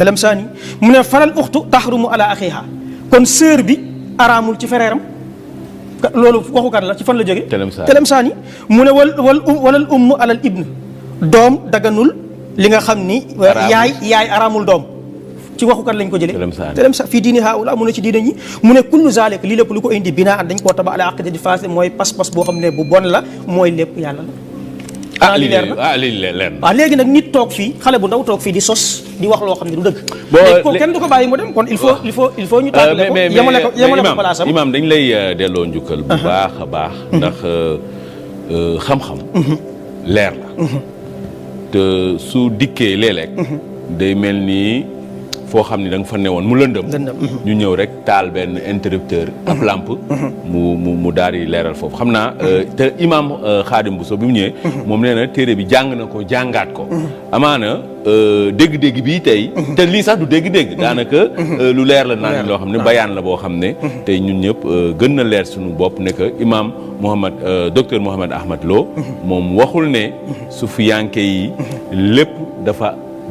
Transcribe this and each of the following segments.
Talamsaani mu ne falal uxtu taxrumu ala axiha kon sœur bi araamul ci frère am loolu waxu kan la ci fan la jóge Talamsaani mu ne walal ummu alal ibn doom daganul li nga xam ni yaay araamul doom ci waxu kan lañ ko jëlee Talamsaani fii diini haula mu ne ci diine ñi mu ne kullu zalik lii lépp lu ko indi binaa dañ koo taba ala aqidati faas mooy pas-pas boo xam ne bu bon la mooy lépp yàlla la lii leer na waaw léegi nag nit toog fii xale bu ndaw toog fii di sos di wax loo xam ne du dëgg ko kenn du ko bàyyi mu dem kon il faut ñu tàggale ko yemale ko palaasam imaam dañ lay delloo njukkal bu baax a baax ndax xam-xam leer la te su dikkee léeg-léeg day mel nii foo xam ni da nga fa newoon mu lëndëm ñu ñëw rek taal benn interrupteur ab lampe mu daal di leeral foofu xam naa te imam Xaadim Bousso bi mu ñëwee moom nee na téere bi jàng na ko jàngaat ko amaana dégg-dégg bii tey te lii sax du dégg-dégg daanaka lu leer la naan loo xam ne bayaan la boo xam ne tey ñun ñëpp gën na leer suñu bopp ne que imam Mouhamed docteur Mouhamed Ahmad Lo moom waxul ne sufiyanke yi lépp dafa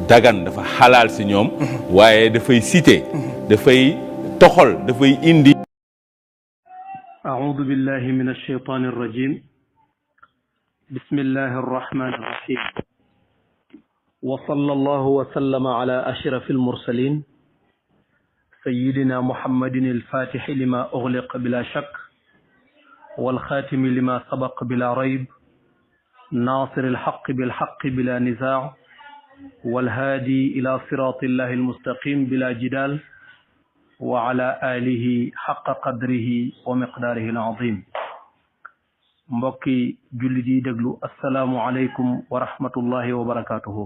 dagan dafa xalaal si ñoom waaye dafay cité dafay toxol dafay indi أعوذ بالله من الشيطان الرجيم بسم الله الرحمن الرحيم وصلى الله وسلم على أشرف المرسلين سيدنا محمد الفاتح لما أغلق بلا شك والخاتم لما سبق بلا ريب ناصر الحق بالحق بلا نزاع والهادي إلى صراط الله المستقيم بلا جدال وعلى آله حق قدره ومقداره العظيم mbokki jullit yi déglu asalaamu aleykum wa rahmatullahi wa barakatuhu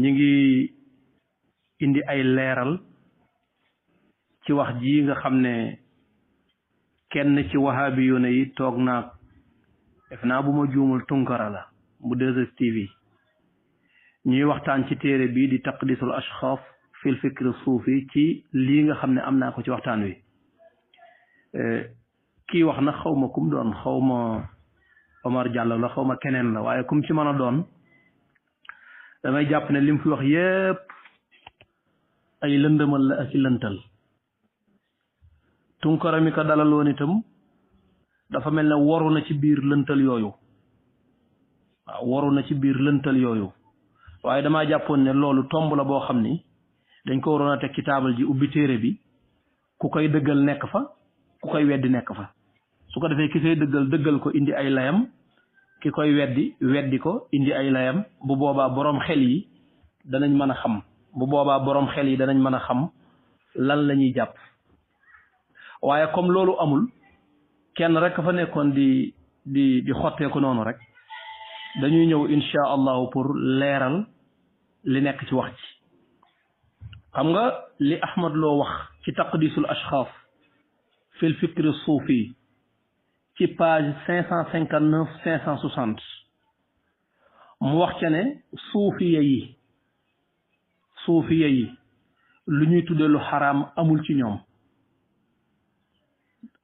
ñi ngi indi ay leeral ci wax ji nga xam ne kenn ci wahabiyuuna yi toog naag def naa bu ma juumul Tunkara la bu 2STV ñuy waxtaan ci téere bi di taqdisul ashxaas fil fikri suufi ci lii nga xam ne am naa ko ci waxtaan wi kii wax na xaw ma kum doon xaw ma Omar Diallo la xaw ma keneen la waaye kum ci mën a doon damay jàpp ne lim fi wax yépp ay lëndëmal la ak i lëntal Tunkara mi ko dalaloon itam dafa mel ne waru na ci biir lëntal yooyu waaw waru na ci biir lëntal yooyu waaye damaa jàppoon ne loolu tomb la boo xam ni dañ ko waroon a teg ci taabal ji ubbi téere bi ku koy dëggal nekk fa ku koy weddi nekk fa su ko defee ki koy dëggal ko indi ay layam ki koy weddi ko indi ay layam bu boobaa boroom xel yi danañ mën a xam danañ mën a xam lan la ñuy jàpp waaye comme loolu amul kenn rek fa nekkoon di xotteeku noonu rek dañuy ñëw insha allahu pour leeral li nekk ci wax ci xam nga li Ahmad Lo wax ci taqdisul ashxaas fil fikri suufi ci page 559 560 mu wax ca ne suufiya yi lu ñuy tuddee lu xaraam amul ci ñoom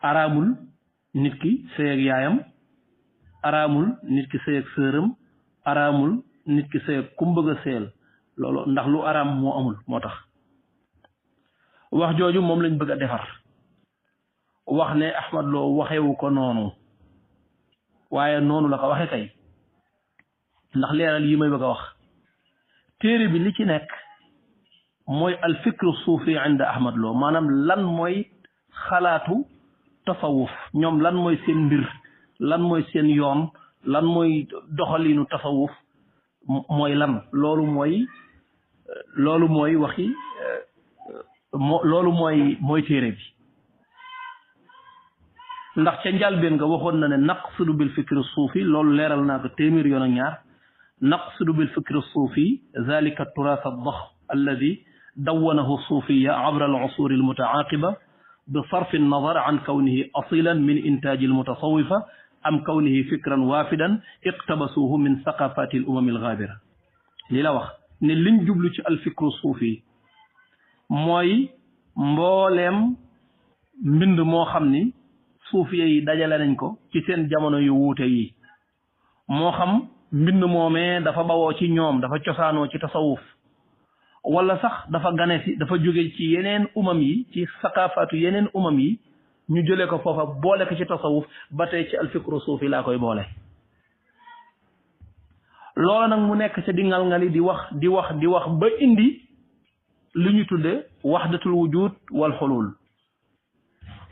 araamul nit ki sëy ak yaayam araamul nit ki sëy ak sëram araamul nit ki sëy ak kum bëgg a sëyal loolu ndax lu araam moo amul moo tax wax jooju moom lañ bëgg a defar wax ne Ahmad Lo waxewu ko noonu waaye noonu la ko waxe kay ndax leeral yi may bëgg a wax téere bi li ci nekk mooy al fikru suufi inda Ahmad Lo maanaam lan mooy xalaatu tasawuf ñoom lan mooy seen mbir lan mooy seen yoon lan mooy doxaliinu tasawuf mooy lan loolu mooy waxi loolu mooy téere bi ndax ca njàlbeen nga waxoon na ne naqsudu bil fikri suufi loolu leeral naa ko téeméer yoon ak ñaar naqsudu bil fikri suufi zalika turaas ad-dax alladi dawwanahu suufiya abra al usur al mutaaqiba bi sarfi an-nazar an kawnihi asilan min intaji al mutasawifa am kawnihi fikran waafidan iqtabasuhu min saqafati al umam al ghabira li la wax ne liñ jublu ci al fikru suufi mooy mbooleem mbind moo xam ni suufiya yi dajale nañ ko ci seen jamono yu wuute yi moo xam mbind moomee dafa bawoo ci ñoom dafa cosaanoo ci tasawuf wala sax dafa gane si dafa jóge ci yeneen umam yi ci saqaafaatu yeneen umam yi ñu jëlee ko foofa boole ko ci tasawuf ba tey ci alfikru suufi laa koy boole. loola nag mu nekk ca di ngal-ngali di wax ba indi lu ñu tudde waxdatul wujud wal xulul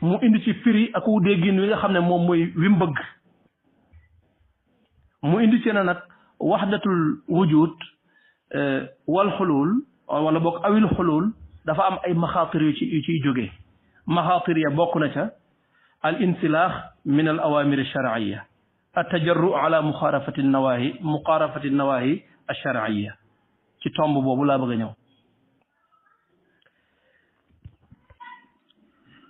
mu indi ci firi ak wu déggin wi nga xam ne moom mooy wi mu bëgg mu indi ci na nag waxdatul wujud wal xulul wala boog awil xulul dafa am ay maxaatir yu ciy jógee maxaatir ya bokk na ca al insilaax min al awamir al shar'iyya at tajarru ala muxaarafati nawahi al shar'iyya ci tomb boobu laa bëgg a ñëw.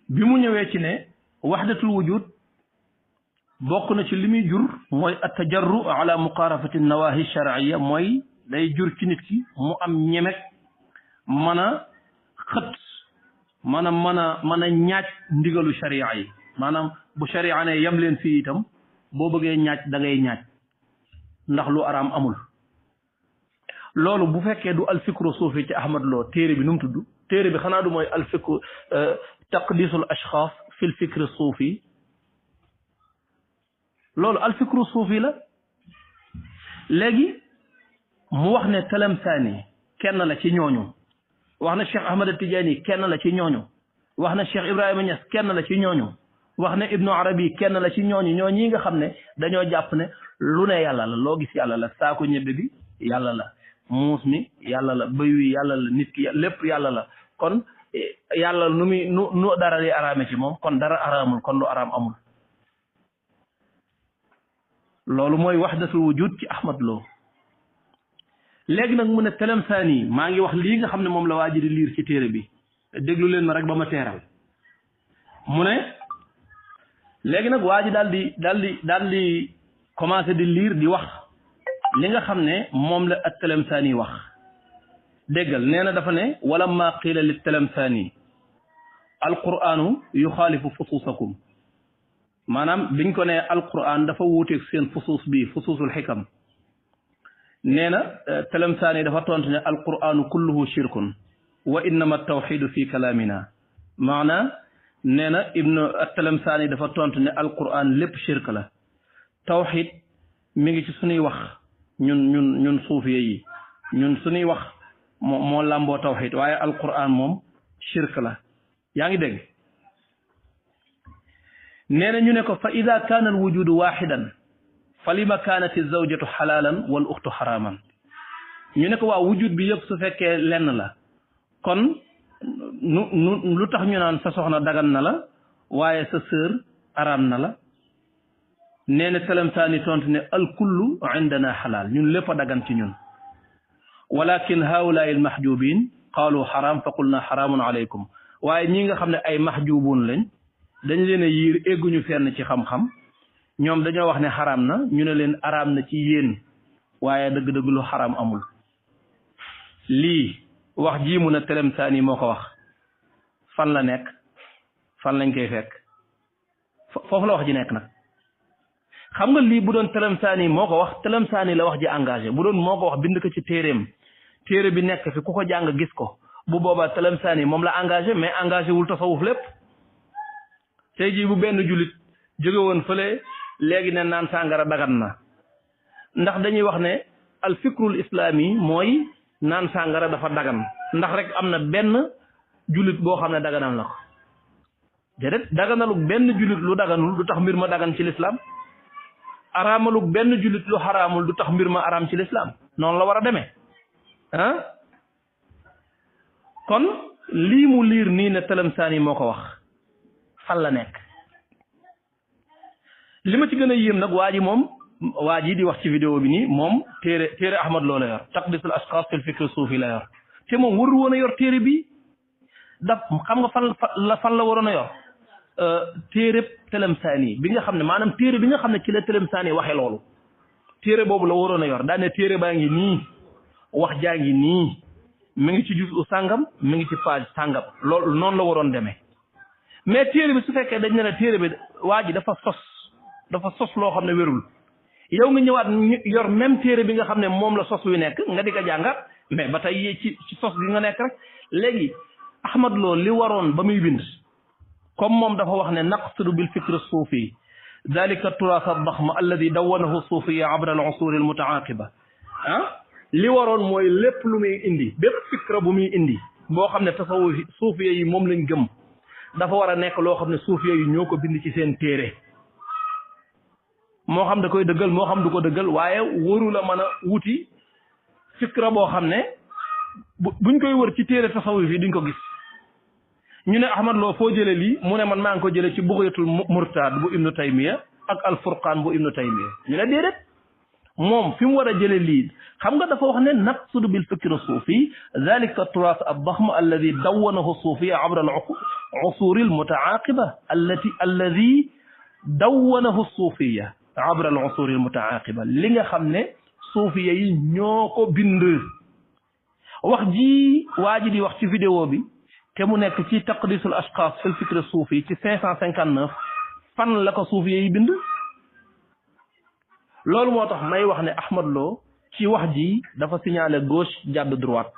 bi mu ñëwee ci ne waxdatul wujud bokk na ci li muy jur mooy at tajarru ala muxaarafati nawahi al shar'iyya mooy day jur ci nit ki mu am ñemek mën a xët mën a ñaaj ndigalu sharia yi maanaam bu sharia ne yem leen fii itam boo bëggee ñaaj da ngay ñaaj ndax lu araam amul. loolu bu fekkee du alfikru suufi ci Ahmad Lo téere bi nu mu tudd téere bi xanaa du mooy alfikru taqdisul ashxaas fil fikri suufi loolu alfikru suufi la. léegi mu wax ne Talamsaani kenn la ci ñooñu wax na Cheikh Ahmad Tidiane kenn la ci ñooñu wax na Cheikh Ibrahima Niass kenn la ci ñooñu wax na Ibnu Arabi kenn la ci ñooñu ñooñi nga xam ne dañoo jàpp ne lu ne yàlla la loo gis yàlla la saako ñebbe bi yàlla la muus mi yàlla la bëy wi yàlla la nit ki lépp yàlla la kon yàlla nu dara di araame ci moom kon dara araamul kon lu araam amul. loolu mooy wahdatul wujud ci Ahmad Lo. léegi nag mu ne Talamsaani maa ngi wax lii nga xam ne moom la waa ji di liir ci téere bi déglu leen ma rek ba ma teeral mu ne léegi nag waa ji daal di commencé di liir di wax li nga xam ne moom la at Talamsaani wax déggal nee na dafa ne walamma qiila li Talamsaani alquranu yuxaalifu fusuusakum maanaam biñ ko ne alquran dafa wuuteeg seen fusuus bi fusuusul xikam nee na Talamsaani dafa tontu ne alquranu kulluhu shirkun wa innama tawxidu fi kalaamina maana nee na ibnu Talamsaani dafa tontu ne alquran lépp shirk la tawxid mi ngi ci suñuy wax ñun suufiye yi ñun suñuy wax moo làmboo tawxid waaye alquran moom shirk la yaa ngi dégg nee na ñu ne ko fa ida kaana al wujudu waxidan fa lima kaanat zawjatu xalaalan wal uxtu xaraaman ñu ne ko waaw wujud bi yëpp su fekkee lenn la kon lu tax ñu naan sa soxna dagan na la waaye sa sœur araam na la nee na Talamsaani tontu ne al kullu indana xalaal ñun lépp a dagan ci ñun walakin haulaai al mahjubin qaalu xaraam fa qulna xaraamun alaykum waaye ñi nga xam ne ay mahjubuun lañ dañ leen a yiir egguñu fenn ci xam-xam ñoom dañoo wax ne xaraam na ñu ne leen araam na ci yéen waaye dëgg-dëgg lu xaraam amul lii wax jii mu ne Talamsaani moo ko wax fan la nekk fan lañ koy fekk foofu la wax ji nekk nag xam nga lii bu doon Talamsaani moo ko wax Talamsaani la wax ji engagé bu doon moo ko wax bind ko ci téere bi nekk fi ku ko jàng gis ko bu boobaa Talamsaani moom la engagé mais engagé wul tasawuf lépp tey jii bu benn jullit jóge woon fële léegi ne naan sàngara dagan na ndax dañuy wax ne al fikrul islaami mooy naan sàngara dafa dagan ndax rek am na benn jullit boo xam ne daganal na ko déedéet daganalug benn jullit lu daganul du tax mbir ma dagan ci lislaam araamalug benn jullit lu xaraamul du tax mbir ma araam ci lislaam noonu la war a demee ah kon lii mu liir nii ne Talamsaani moo ko wax fan la nekk li ma ci gën a yéem nag waa ji di wax ci vidéo bi nii moom téere Ahmad Lo la yor taqdisul ashxaas fil fikri suufi la yor te moom warul woon a yor téere bi xam nga fan la waroon a yor téere Talamsaani bi nga xam ne maanaam téere bi nga xam ne ci la Talamsaani waxee loolu téere boobu la waroon a yor daa ne téere baa ngi nii wax jaa ngi nii mi ngi ci juzu sàngam mi ngi ci page sàngam loolu noonu la waroon demee mais téere bi su fekkee dañ ne la téere bi waa ji dafa sos loo xam ne wérul yow nga ñëwaat yor même téere bi nga xam ne moom la sos wi nekk nga di ko jàngat mais ba tey ci sos gi nga nekk rek léegi Ahmad Lo li waroon ba muy bind comme moom dafa wax ne naqsidu bil fikr suufi dalika turaas ad-daxm alladi dawwanahu suufiya abra al-usur al-mutaaqiba li waroon mooy lépp lu muy indi bépp fikra bu muy indi boo xam ne tasawuf suufiya yi moom lañ gëm dafa war a nekk loo xam ne suufiya yi ñoo ko bind ci seen téere moo xam da koy dëggal moo xam du ko dëggal waaye waru la mën a wuti fikra boo xam ne buñ koy wër ci téere tasawuf yi duñ ko gis ñu ne Ahmad Lo foo jëlee lii mu ne man maa ngi ko jëlee ci Bughyatul Murtad bu Ibnu Taymiya ak Al Furqaan bu Ibnu Taymiya ñu ne déedéet moom fi mu war a jëlee lii xam nga dafa wax ne naqsudu bil fikri suufi dalika turaas ad-daxm alladi dawwanahu suufiya abra al-usur al-mutaaqiba alladi dawwanahu suufiya abra al-usur al-mutaaqiba li nga xam ne suufiya yi ñoo ko bind wax ji waa ji di wax ci vidéo bi te mu nekk ci taqdisul ashxaas fil fikr suufi ci 559 fan la ko suufiya yi bind loolu moo tax may wax ne Ahmad Lo ci wax ji dafa signalé gauche jàdd droite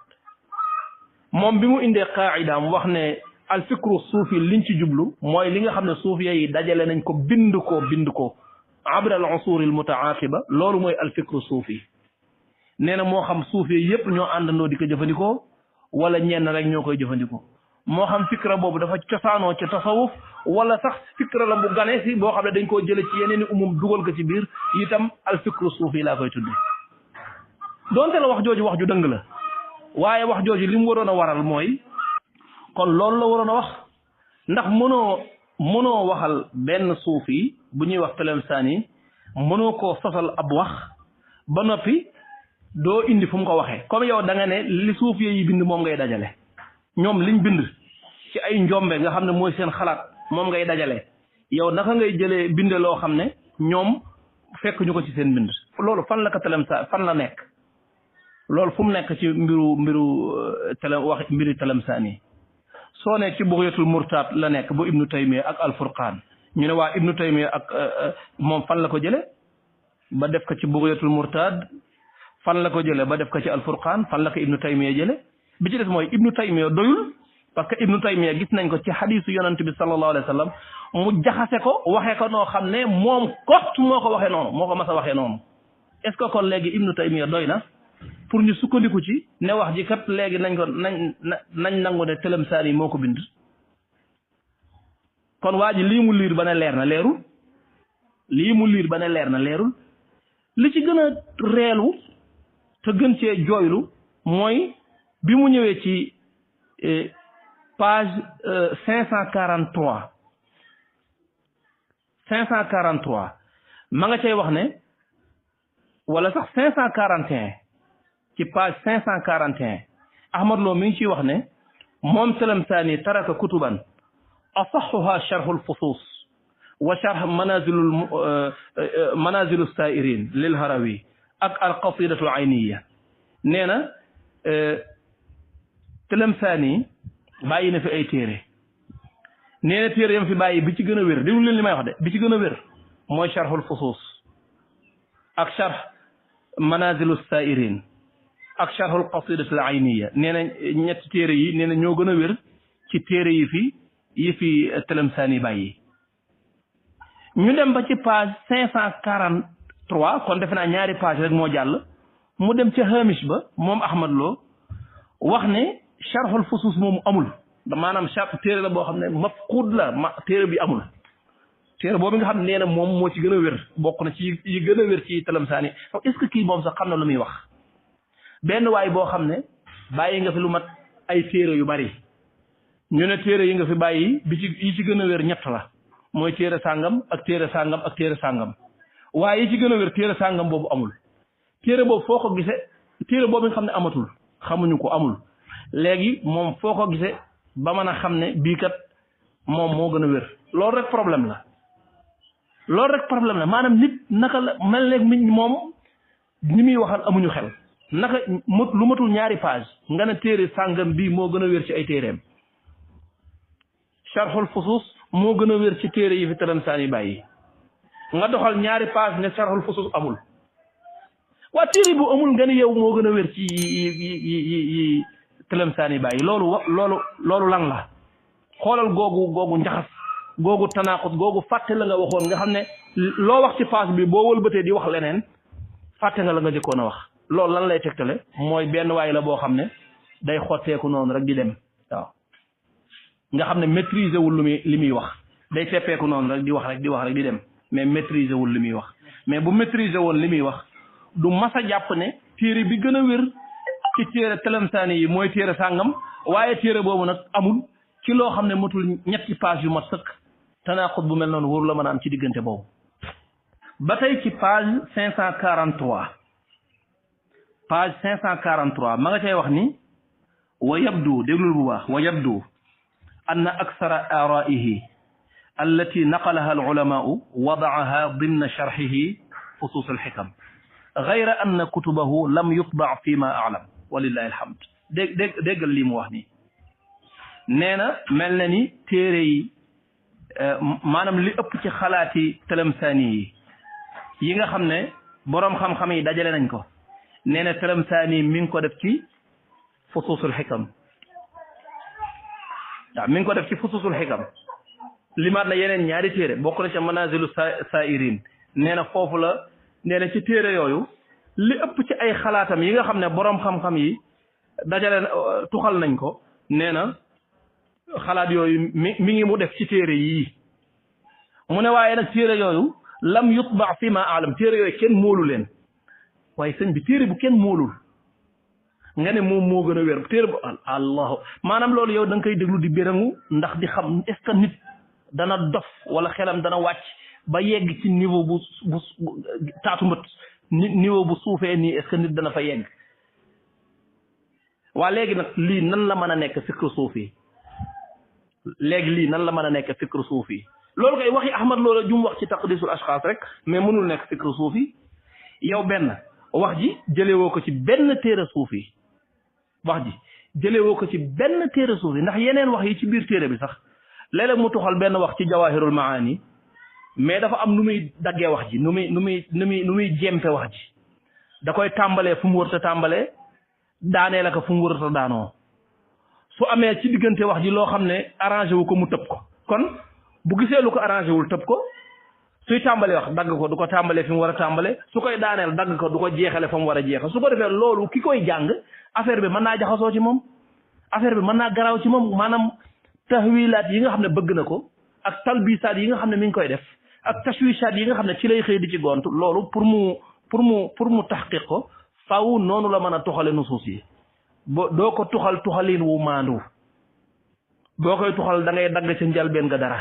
moom bi mu indee qaa'idaam wax ne al fikru suufi liñ ci jublu mooy li nga xam ne suufiya yi dajale nañ ko bind ko abra al usur al mutaaqiba loolu mooy al fikru suufi nee na moo xam suufiya yépp ñoo àndandoo di ko jëfandikoo wala ñenn rek ñoo koy jëfandikoo moo xam fikra boobu dafa cosaanoo ci tasawuf wala sax fikra la bu gane si boo xam ne dañ koo jële ci yeneen i umum dugal ko ci biir itam al fikru suufi laa koy tudde donte la wax jooju wax ju dëng la waaye wax jooju li mu waroon a waral mooy kon loolu la waroon a wax ndax mënoo waxal benn suufi bu ñuy wax Talemsaani mënoo koo sosal ab wax ba noppi doo indi fu mu ko waxee comme yow da nga ne li suufi yi bind moom ngay dajale ñoom liñ bind ci ay njombe nga xam ne mooy seen xalaat moom ngay dajale yow naka ngay jëlee binde loo xam ne ñoom fekk ñu ko ci seen bind loolu fan la ko Talemsaani fan la nekk loolu fu mu nekk ci mbiri Talemsaani soo ne ci Bughyatul Murtad la nekk bu Ibnu Taymiya ak Al Furqaan ñu ne waa Ibnu Taymiya ak moom fan la ko jële ba def ko ci Bughyatul Murtad fan la ko jële ba def ko ci Al Furqaan fan la ko Ibnu Taymiya jële bi ci des mooy Ibnu Taymiya doyul parce que Ibnu Taymiya gis nañ ko ci xadiisu yonent bi sallallahu alayhi wa sallam mu jaxase ko waxee ko noo xam ne moom kot moo ko waxee noonu moo ko mas a waxee noonu est-ce que kon léegi Ibnu Taymiya doy na pour ñu sukkandiku ci ne wax ji kat léegi nañ nangu ne Talemsaani moo ko bind kon waa ji lii mu liir ba ne leer na leerul li ci gën a reelu te gën cee jooylu mooy bi mu ñëwee ci page 543 ma nga cay wax ne wala sax 541 ci page 541 Ahmad Lo mi ngi ciy wax ne moom Talemsaani taraka kutuban asaxuha charhul fusus wa charh manazilu sairin lil harawi ak al qasidatu ayniya nee na Talemsaani bàyyi na fi ay téere nee na téere yam fi bàyyi bi ci gën a wér déglu leen li may wax de bi ci gën a wér mooy charhul fusus ak charh manazilu sairin ak charhul qasidatu ayniya nee na ñetti téere yi nee na ñoo gën a wér ci téere yi fi Talemsaani bàyyi ñu dem ba ci page 543 kon defe naa ñaari page rek moo jàll mu dem ca hamish ba moom Ahmad Lo wax ne charhul fusus moomu amul maanaam téere la boo xam ne mafquud la téere bi amul téere boobu nga xam ne nee na moom moo ci gën a wér bokk na ci yi gën a wér ci Talemsaani est-ce que kii moom sax xam na lu muy wax benn waay boo xam ne bàyyi nga fi lu mat ay téere yu bari ñu ne téere yi nga fi bàyyi yi ci gën a wér ñett la mooy téere sàngam ak téere sàngam ak téere sàngam waaye yi ci gën a wér téere sàngam boobu amul téere boobu foo ko gisee téere boobu nga xam ne amatul xamuñu ko amul léegi moom foo ko gisee ba mën a xam ne bii kat moom moo gën a wér loolu rek problème la maanaam nit naka la mel ne moom ñi muy waxal amuñu xel naka lu matul ñaari page nga ne téere sàngam bii moo gën a wér ci ay téereem charhul fusus moo gën a wér ci téere yi fi Talemsaani bàyyi nga doxal ñaari page ne charhul fusus amul waa téere bu amul nga ni yow moo gën a wér ci yi Tilemsaani bàyyi loolu lan la xoolal googu njaxas googu tanaaxut googu fàtte la nga waxoon nga xam ne loo wax ci phase bi boo wëlbatee di wax leneen fàtte nga la nga jëkkoon a wax loolu lan lay tegtale mooy benn waay la boo xam ne day xotteeku noonu rek di dem waaw nga xam ne maîtriser wul li muy wax day teppeeku noonu rek di wax rek di dem mais maîtriser wul li muy wax mais bu maîtriser woon li muy wax du mas a jàpp ne téere bi gën a wér ci téere Tilemsaani yi mooy téere sàngam waaye téere boobu nag amul ci loo xam ne matul ñetti page yu mat sëkk tanaaxut bu mel noonu wóoru la mën a am ci diggante boobu ba tey ci page 543 page 543 ma nga cay wax ni wa yabdu déglul bu baax wa yabdu anna aksara araihi allati naqalaha al ulamau wadaaha dimna sharxihi fusus al xikam gayra anna kutubahu lam yutba fi ma alam walillahi alhamd déggal lii mu wax nii nee na mel na ni téere yi maanaam li ëpp ci xalaati Tilemsaani yi nga xam ne boroom xam-xam yi dajale nañ ko nee na Tilemsaani mi ngi ko def ci fususul xikam waaw mi ngi ko def ci fususul xikam limaat na yeneen ñaari téere bokk na ca manazilu sairin nee na foofu la nee na ci téere yooyu li ëpp ci ay xalaatam yi nga xam ne boroom xam-xam yi dajale tuxal nañ ko nee na xalaat yooyu mi ngi mu def ci téere yii mu ne waaye nag téere yooyu lam yutba fi ma alam téere yooyu kenn moolu leen waaye sëñ bi téere bu kenn moolul nga ne moom moo gën a wér téere bu allahu maanaam loolu yow da nga koy déglu di bérangu ndax di xam est-ce que nit dana dof wala xelam dana wàcc ba yegg ci niveau bu taatu mbët niveau bu suufee nii est-ce que nit dana fa yegg waa léegi nag lii nan la mën a nekk fikru suufi léegi lii nan la mën a nekk fikru suufi loolu kay waxi Ahmad loola jum wax ci taqdisul ashxaas rek mais mënul nekk fikru suufi yow benn wax ji jëlewoo ko ci benn téere suufi wax ji jëlewoo ko ci benn téere suufi ndax yeneen wax yi ci biir téere bi sax léeg-léeg mu tuxal benn wax ci jawahirul maani mais dafa am nu muy daggee wax ji nu muy jempe wax ji da koy tàmbalee fu mu wërta tàmbalee daanee la ko fu mu wërta daanoo su amee ci diggante wax ji loo xam ne arrangé wu ko mu tëb ko kon bu gisee lu ko arrangé wul tëb ko suy tàmbalee wax dagg ko du ko tàmbalee fi mu war a tàmbale su koy daaneel dagg ko du ko jeexale fa mu war a jeexal su ko defee loolu ki koy jàng affaire bi mën naa jaxasoo ci moom affaire bi mën naa garaaw ci moom maanaam tahwilaat yi nga xam ne bëgg na ko ak talbisaat yi nga xam ne mi ngi koy def ak tashwishaat yi nga xam ne ci lay xëy di ci gont loolu pour mu taxqiq ko faaw noonu la mën a tuxale nusuus yi doo ko tuxalin wu maandu boo koy tuxal da ngay dagg ca njalbeen nga dara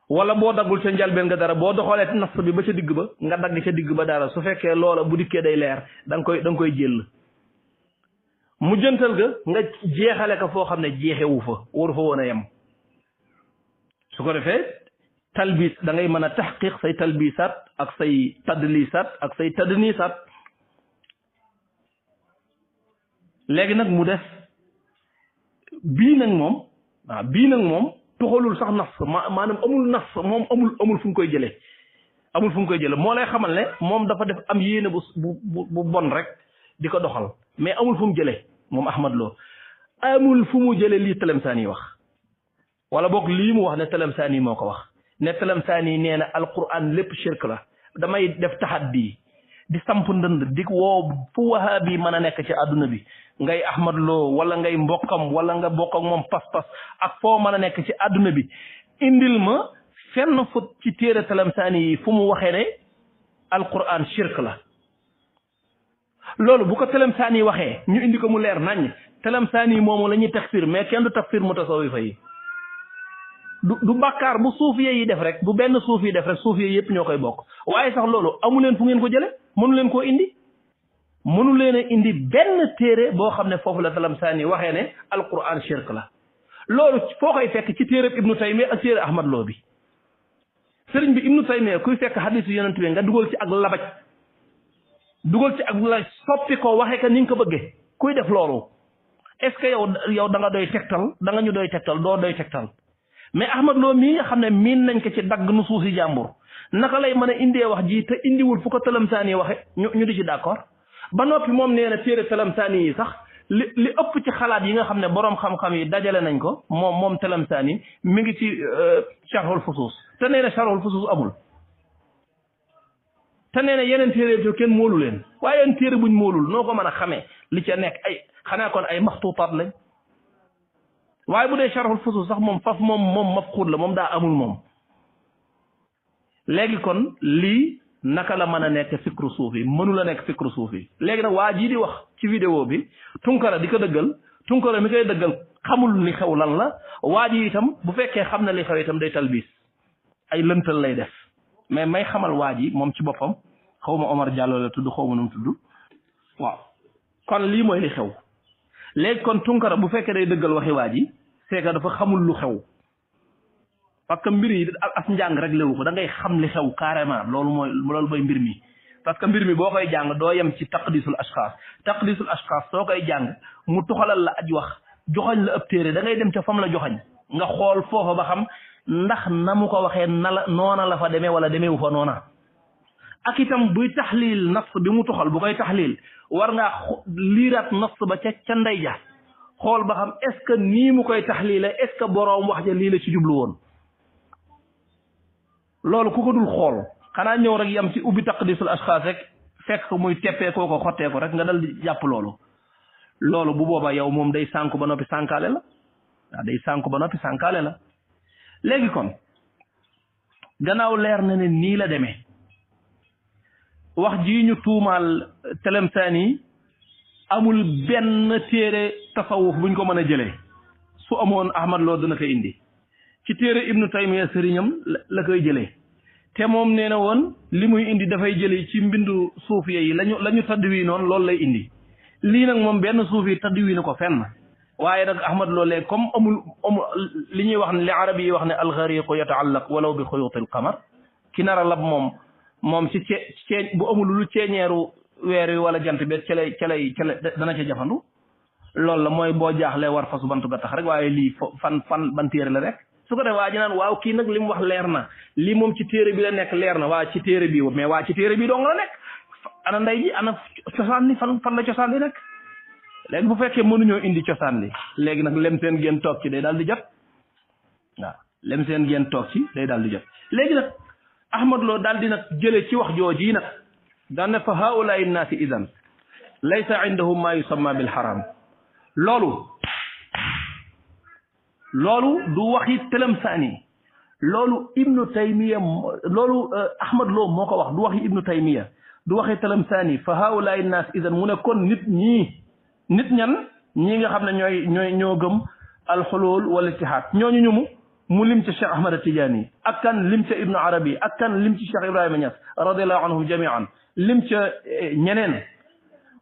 wala boo daggul ca njalbeen nga dara boo doxalee nas bi ba ca digg ba nga dagg ca digg ba dara su fekkee loola bu dikkee day leer da nga koy jël mu jëntal ga nga jeexale ko foo xam ne jeexewu fa waru fa woon a yem su ko defee talbis da ngay mën a taxqiq say talbisaat ak say tadlisaat ak say tadnisaat léegi nag mu def bii nag moom tuxalul sax nas maanaam amul nas moom amul fu mu koy jëlee moo lay xamal ne moom dafa def am yéene bu bon rek di ko doxal mais amul fu mu jëlee moom Ahmad Lo amul fu mu jëlee lii Tilemsaani wax wala boog lii mu wax ne Tilemsaani moo ko wax ne Tilemsaani nee na alquran lépp shirk la damay def taxaddi di samp ndënd di woo fu wahabi mën a nekk ci àdduna bi ngay Ahmad Lo wala ngay mbokkam wala nga bokk ak moom pas-pas ak foo mën a nekk ci àdduna bi indil ma fenn fut ci téere Tilemsaani yi fu mu waxee ne alquran shirk la loolu bu ko Tilemsaani waxee ñu indi ko mu leer naññ Tilemsaani moomu la ñuy takfir mais kenn du takfir mutasawifa yi du bàkkaar bu suufiye yi def rek bu benn suuf yi def rek suufiye yëpp ñoo koy bokk waaye sax loolu amu leen fu ngeen ko jële mënu leen koo indi mënu leen a indi benn téere boo xam ne foofu la Tilemsaani waxee ne alquran shirk la loolu foo koy fekk ci téere Ibnu Taymiya ak téere Ahmad Lo bi sëriñ bi Ibnu Taymiya kuy fekk hadisu yonent bi nga dugal ci ak labaj dugal ci ak la soppi ko waxee ka ni nga ko bëggee kuy def loolu est ce que yow da nga doy tegtal da nga ñu doy tegtal doo doy tegtal mais Ahmad Lo mii nga xam ne miin nañ ko ci dagg nu suusi jàmbur naka lay mën a indee wax ji te indiwul fu ko Talamsaani waxe ñu di ci d'accord ba noppi moom nee na téere Talamsaani yi sax li ëpp ci xalaat yi nga xam ne boroom xam-xam yi dajale nañ ko moom Talamsaani mi ngi ci Sharhul Fusus te nee na Sharhul Fusus amul te nee na yeneen téere yo kenn moolu leen waaye yeneen téere buñ moolul noo ko mën a xamee li ca nekk ay xanaa kon ay maxtuutaat lañ waaye bu dee Sharhul Fusus sax moom faf moom mafxuud la moom daa amul moom léegi kon lii naka la mën a nekk fikru suufi mënu la nekk fikru suufi léegi nag waa jii di wax ci vidéo bi Tunkara di ko dëggal Tunkara mi koy dëggal xamul li xew lan la waa ji itam bu fekkee xam na li xew itam day talbiis ay lëntal lay def mais may xamal waa ji moom ci boppam xaw ma Omar Diallo la tudd xaw ma nu mu tudd waaw kon lii mooy li xew léegi kon Tunkara bu fekkee day dëggal waxi waa ji c'est que dafa xamul lu xew parce que mbir yi as njàng rek léwu ko da ngay xam li xew carrément loolu mooy mbir mi parce que mbir mi boo koy jàng doo yem ci taqdisul ashxaas soo koy jàng mu tuxalal la aj wax joxañ la ëpp téere da ngay dem ca fam la joxañ nga xool foofa ba xam ndax na mu ko waxee noona la fa demee wala demeewu fa noona ak itam buy taxliil nas bi mu tuxal bu koy taxliil war ngaa liiraat nas ba ca ndey ja xool ba xam est-ce que nii mu koy taxliile est-ce que boroom wax ja lii la ci jublu woon loolu ku ko dul xool xanaa ñëw rek yam ci ubbi taqdisul ashxaas rek fekk ko muy teppee koo ko xottee ko rek nga dal di jàpp loolu bu boobaa yow moom day sànku ba noppi sànkaale la waaw day sànku ba noppi sànkaale la léegi kon gannaaw leer na ne nii la demee wax ji ñu tuumaal Talamsaani amul benn téere tasawuf buñ ko mën a jëlee su amoon Ahmad Lo dana ko indi ci téere Ibnu Taymiya sëriñam la koy jëlee te moom nee na woon li muy indi dafay jëlee ci mbindu suufiya yi lañu tadwi noonu loolu lay indi lii nag moom benn suufi tadwi na ko fenn waaye nag Ahmad Lo léegi comme amul li ñuy wax ne li arab yi wax ne alxariqu yataallaq walaw bi xuyutil qamar ki nar a lab moom ci ceeñ bu amul lu ceeñeeru weer wi wala jant bi ca lay dana ca jafandu loolu la mooy boo jaaxlee war fasu bantu ga tax rek waaye lii fan ban téere la rek su ko def waa ji naan waaw kii nag li mu wax leer na lii moom ci téere bi la nekk leer na waa ci téere bi mais waa ci téere bi dong la nekk ana ndey ji ana cosaan li fan la cosaan li nekk léegi bu fekkee mënuñoo indi cosaan li léegi nag lem seen génn toog ci day daal di jot waaw lem seen génn toog ci day daal di jot léegi nag Ahmad Lo daal di nag jëlee ci wax jooji nag daan ne fa haulaai nnaasi idan laysa indahum ma yusamma bil haram loolu du waxi Talamsaani loolu Ibnu Taymiya loolu Ahmad Lo moo ko wax du waxi Ibnu Taymiya du waxi Talamsaani fa haulaai nnaas idan mu ne kon nit ñan ñii nga xam ne ñoo gëm alxulul wal ittihaad ñooñu mu lim ca Cheikh Ahmad Tidiane ak kan lim ca Ibnu Arabi ak kan lim ci Cheikh Ibrahima Niass radiallahu anhum jamian lim ca ñeneen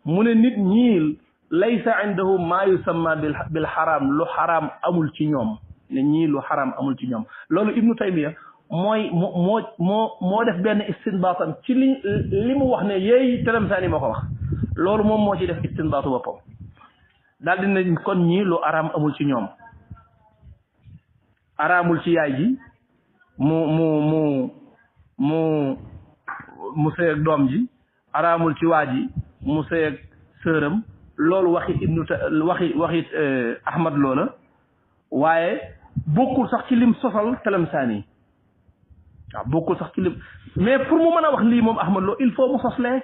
mu ne nit ñii laysa indahum maa yusamma bil xaram lu xaram amul ci ñoom ne ñii lu xaram amul ci ñoom loolu Ibnu Taymiya moo def benn istinbaatam ci li mu wax ne yeey Talamsaani moo ko wax loolu moom moo ci def istinbaatu boppam daal di ne kon ñii lu araam amul ci ñoom araamul ci yaay ji mu sëy ak doom ji araamul ci waa ji mu sëy ak sëram loolu waxi Ahmad Lo la waaye bokkul sax ci lim sosal Talamsaani waaw bokkul sax ci lim mais pour mu mën a wax lii moom Ahmad Lo il faut mu sos lee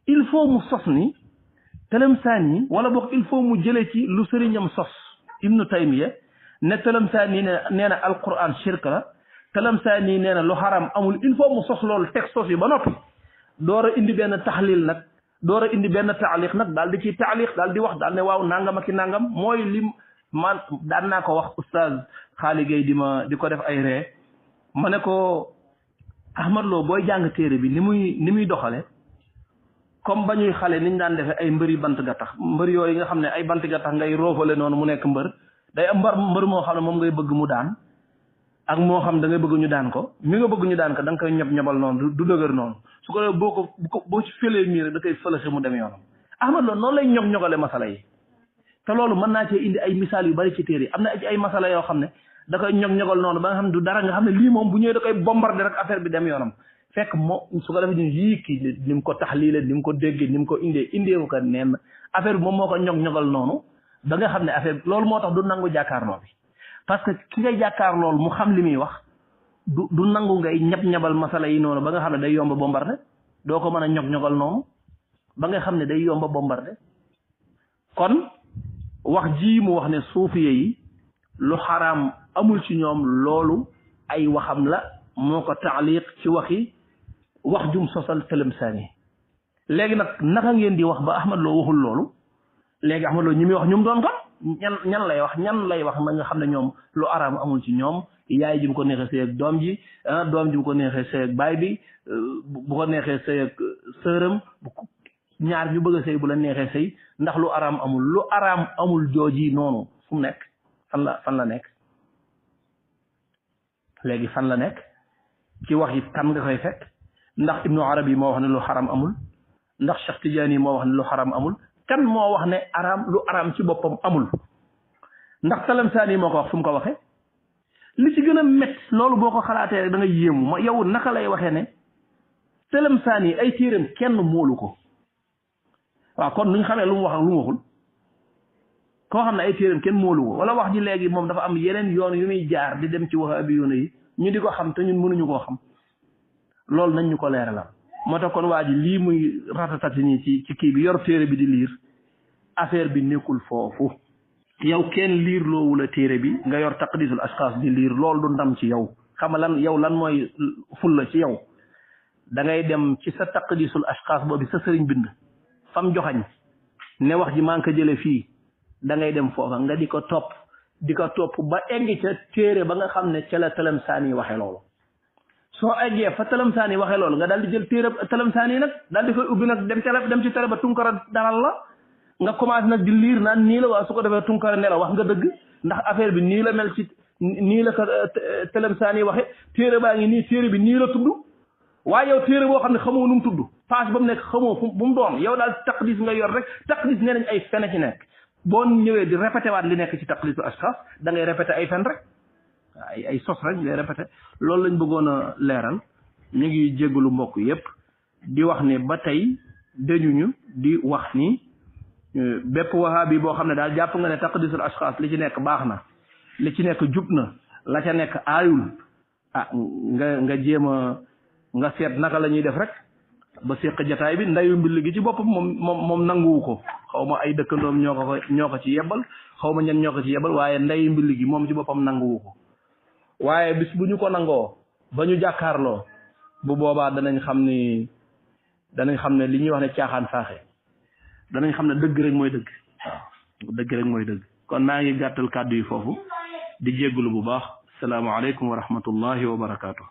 il faut mu sos ni Talamsaani wala boog il faut mu jëlee ci lu sëriñam sos Ibnu Taymiya ne Talamsaani nee na alquran shirk la Talamsaani nee na lu xaram amul il faut mu sos loolu teg sos yi ba noppi door a indi benn taxlil nag door a indi benn taaliq nag daal di ci taaliq daal di wax daal ne waaw nangam ak i nangam mooy lim man daan naa ko wax oustaz Xaali Gay di ko def ay ree ma ne ko Ahmad Lo booy jàng téere bi ni muy doxale comme ba ñuy xale niñ daan defee ay mbëri bant gattax mbër yooyu nga xam ne ay bant gattax ngay roofale noonu mu nekk mbër day am mbër moo xam ne moom ngay bëgg mu daan ak moo xam da ngay bëgg ñu daan ko mi nga bëgg ñu daan ko da nga koy ñobal noonu du dëgër noonu su ko boo ci fëlee mii rek da koy fëlëxe mu dem yoonam Ahmad Lo noonu lay ñogale masala yi te loolu mën naa cee indi ay misaal yu bari ci téere yi am na ay masala yoo xam ne da koy ñog-ñogal noonu ba nga xam ne du dara nga xam ne lii moom bu ñëwee da koy bombardé rek affaire bi dem yoonam fekk moo su ko defee ñu yii kii ni mu ko taxliile ni mu ko déggee ni mu ko indeewu ko neen affaire bi moom moo ko ñog-ñogal noonu ba nga xam ne affaire bi loolu moo tax du nangu jàkkaarloo bi parce que ki ngay jàkkaar loolu mu xam li muy wax du nangu ngay ñab-ñabal masala yi noonu ba nga xam ne day yomba bombardé doo ko mën a ñog-ñogal noonu ba nga xam ne day yomba bombardé kon wax ji mu wax ne suufiye yi lu xaraam amul ci ñoom loolu ay waxam la moo ko taaliq ci wax jum sosal Talamsaani léegi nag naka ngeen di wax ba Ahmad Lo waxul loolu léegi Ahmad Lo ñi muy wax ñum doon kon ñan lay wax ma nga xam ne ñoom lu araam amul ci ñoom yaay ji bu ko neexee sëy ak doom ji doom ji bu ko neexee sëy ak baay bi bu ko neexee sëy ak sëram ñaar ñu bëgg a sëy bu la neexee sëy ndax lu araam amul jooji noonu fu mu nekk fan la nekk léegi fan la nekk ci wax yi kan nga koy fekk ndax Ibnu Arabi moo wax ne lu xaram amul ndax Cheikh Tidiane moo wax ne lu xaram amul kan moo wax ne lu araam ci boppam amul ndax Talamsaani moo ko wax fu mu ko waxee li ci gën a métti loolu boo ko xalaatee rek da nga yéemu ma yow naka lay waxee ne Talamsaani ay téeram kenn moolu ko waaw kon nuñ xamee lu mu wax ak lu mu waxul koo xam ne ay téeram kenn moolu ko wala wax ji léegi moom dafa am yeneen yoon yu muy jaar di dem ci wahabi yoona yi ñu di ko xam te ñun mënuñu koo xam loolu nañ ñu ko leeralal moo tax kon waa ji lii muy ratatati nii ci kii bi yor téere bi di liir affaire bi nekkul foofu yow kenn liir loowu la téere bi nga yor taqdisul ashxaas di liir loolu du ndam ci yow xam nga lan mooy fulla ci yow da ngay dem ci sa taqdisul ashxaas boobu sa sëriñ bind fam joxañ ne wax ji maa ngi ko jële fii da ngay dem foofa nga di ko topp ba egg ca téere ba nga xam ne ca la Talamsaani waxee loolu soo eggee fa Talamsaani waxee loolu nga daal di jël téere Talamsaani nag daal di koy ubbi nag dem ci tere ba Tunkara dalal la nga commencé nag di liir naan nii la waa su ko defee Tunkara ne la wax nga dëgg ndax affaire bi nii la mel ci nii la ko Talamsaani waxe téere baa ngi nii téere bi nii la tudd waaye yow téere boo xam ne xamoo nu mu tudd page ba mu nekk xamoo bu mu doon yow daal taqdis nga yor rek taqdis nee nañ ay fen ci nekk boo ñëwee di répété waat li nekk ci taqdisul ashxaas da ngay répété ay fen rek ay sos rek ngay répété loolu lañ bëggoon a leeral ñu ngi jéggalu mbokk yépp di wax ne ba tey dañuñu di wax ni bépp wahabi boo xam ne daal jàpp nga ne taqdisul ashxaas li ci nekk baax na li ci nekk jub na la ca nekk aayul nga jéem a nga seet naka la ñuy def rek ba séq jataay bi ndayu mbill gi ci boppam moom nanguwu ko xaw ma ay dëkkandoom ñoo ko ci yebbal xaw ma ñen ñoo ko ci yebbal waaye ndayu mbill gi moom ci boppam nanguwu ko waaye bis bu ñu ko nangoo ba ñu jàkkaarloo bu boobaa danañ xam ne li ñuy wax ne caaxaan saaxe danañ xam ne dëgg rek mooy dëgg waaw dëgg rek mooy dëgg kon maa ngi gàttal kàddu yi foofu di jéggulu bu baax asalaamaaleykum wa rahmatullahi wa barakaatu.